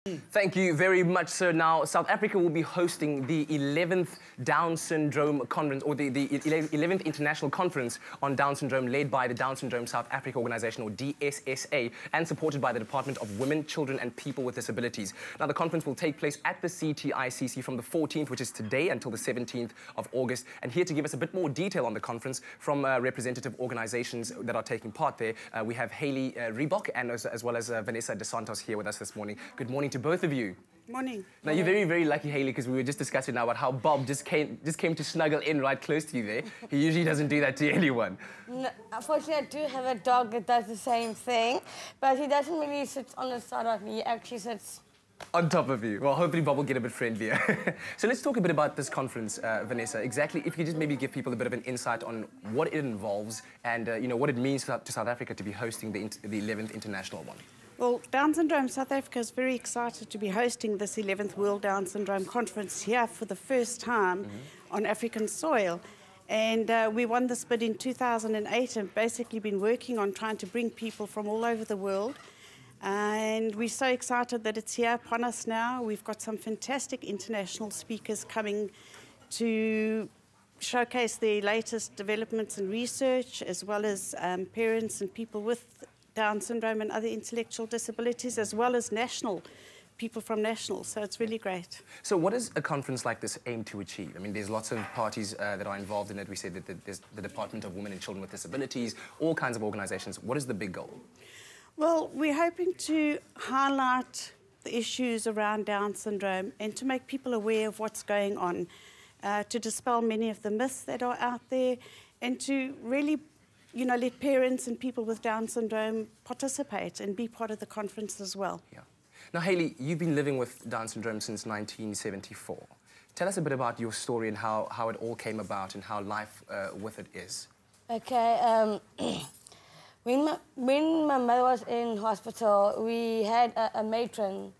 Thank you very much, sir. Now, South Africa will be hosting the 11th Down Syndrome Conference, or the 11th International Conference on Down Syndrome, led by the Down Syndrome South Africa Organization, or DSSA, and supported by the Department of Women, Children and People with Disabilities. Now, the conference will take place at the CTICC from the 14th, which is today, until the 17th of August. And here to give us a bit more detail on the conference from representative organizations that are taking part there, we have Hayley Reebok and as well as Vanessa De Santos here with us this morning. Good morning to both of you. Morning. Now, you're very, very lucky, Hayley, because we were just discussing now about how Bob just came to snuggle in right close to you there. He usually doesn't do that to anyone. No, unfortunately, I do have a dog that does the same thing, but he doesn't really sit on the side of me. He actually sits on top of you. Well, hopefully Bob will get a bit friendlier. So let's talk a bit about this conference, Vanessa. Exactly, if you could just maybe give people a bit of an insight on what it involves and, you know, what it means to South Africa to be hosting the 11th international one. Well, Down Syndrome South Africa is very excited to be hosting this 11th World Down Syndrome Conference here for the first time on African soil. And we won this bid in 2008 and basically been working on trying to bring people from all over the world. And we're so excited that it's here upon us now. We've got some fantastic international speakers coming to showcase the latest developments in research, as well as parents and people with Down syndrome and other intellectual disabilities, as well as people from national. So it's really great. So what does a conference like this aim to achieve? I mean, there's lots of parties that are involved in it. We said that there's the Department of Women and Children with Disabilities, all kinds of organizations. What is the big goal? Well, we're hoping to highlight the issues around Down syndrome and to make people aware of what's going on, to dispel many of the myths that are out there, and to really let parents and people with Down syndrome participate and be part of the conference as well. Yeah. Now, Hayley, you've been living with Down syndrome since 1974. Tell us a bit about your story and how it all came about and how life with it is. Okay. When my mother was in hospital, we had a matron,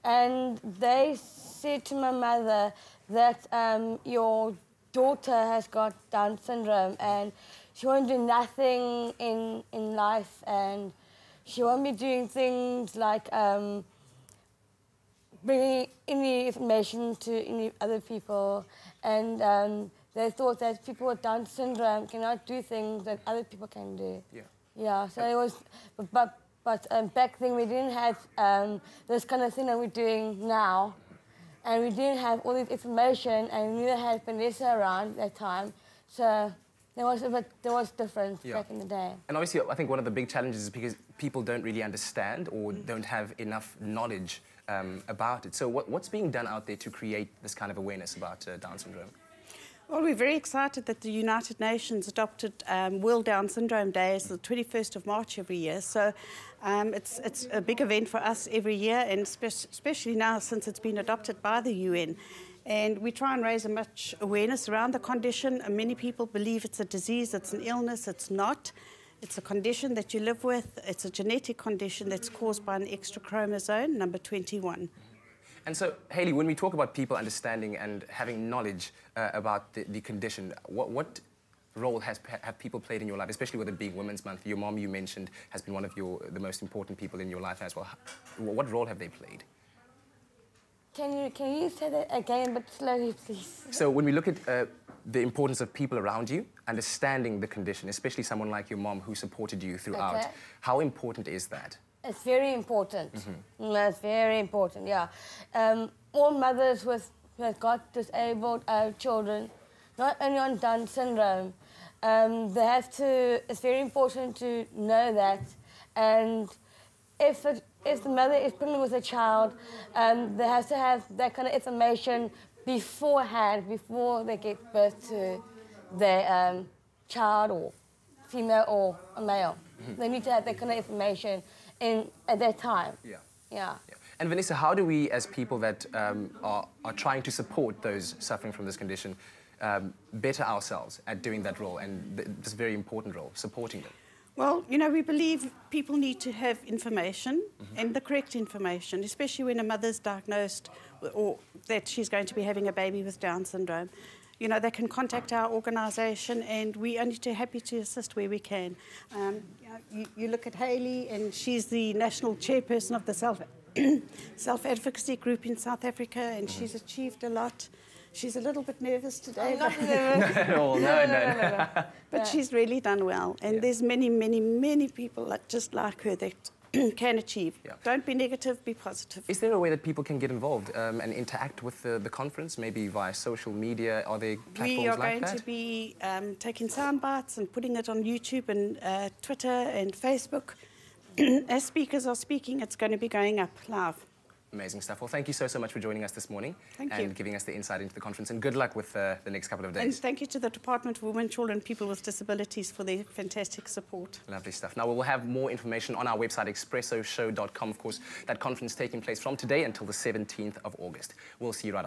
and they said to my mother that your daughter has got Down syndrome and she won't do nothing in life, and she won't be doing things like bringing any information to any other people. And they thought that people with Down syndrome cannot do things that other people can do. Yeah. Yeah. So it was, but back then we didn't have this kind of thing that we're doing now, and we didn't have all this information, and we neither had Vanessa around that time. So there was difference back in the day. And obviously, I think one of the big challenges is because people don't really understand or don't have enough knowledge about it. So what's being done out there to create this kind of awareness about Down syndrome? Well, we're very excited that the United Nations adopted World Down Syndrome Day as the 21st of March every year. So it's a big event for us every year, and especially now since it's been adopted by the UN. And we try and raise much awareness around the condition. Many people believe it's a disease, it's an illness. It's not. It's a condition that you live with. It's a genetic condition that's caused by an extra chromosome, number 21. And so, Hayley, when we talk about people understanding and having knowledge about the condition, what role have people played in your life, especially with it being Women's Month? Your mom, you mentioned, has been one of the most important people in your life as well. What role have they played? Can you say that again, but slowly, please? So when we look at the importance of people around you, understanding the condition, especially someone like your mom who supported you throughout, how important is that? It's very important. It's very important, yeah. All mothers who have got disabled children, not only on Down syndrome, they have to, it's very important to know that. And if the mother is pregnant with a child, they have to have that kind of information beforehand, before they give birth to their child, or female or a male. They need to have that kind of information at that time. Yeah. And Vanessa, how do we, as people that are trying to support those suffering from this condition, better ourselves at doing that role, and this very important role, supporting them? Well, we believe people need to have information, and the correct information, especially when a mother's diagnosed or that she's going to be having a baby with Down syndrome. They can contact our organisation, and we're only too happy to assist where we can. You look at Hayley, and she's the national chairperson of the South self-advocacy group in South Africa, and she's achieved a lot. She's a little bit nervous today, but she's really done well. And there's many, many, many people just like her that can achieve. Don't be negative, be positive. Is there a way that people can get involved and interact with the conference, maybe via social media? Are there platforms like that? We are going to be taking sound bites and putting it on YouTube and Twitter and Facebook. As speakers are speaking, it's going to be going up live. Amazing stuff. Well, thank you so much for joining us this morning and giving us the insight into the conference. And good luck with the next couple of days. And thank you to the Department of Women, Children and People with Disabilities for their fantastic support. Lovely stuff. Now, we'll have more information on our website, expressoshow.com. Of course, that conference taking place from today until the 17th of August. We'll see you right after.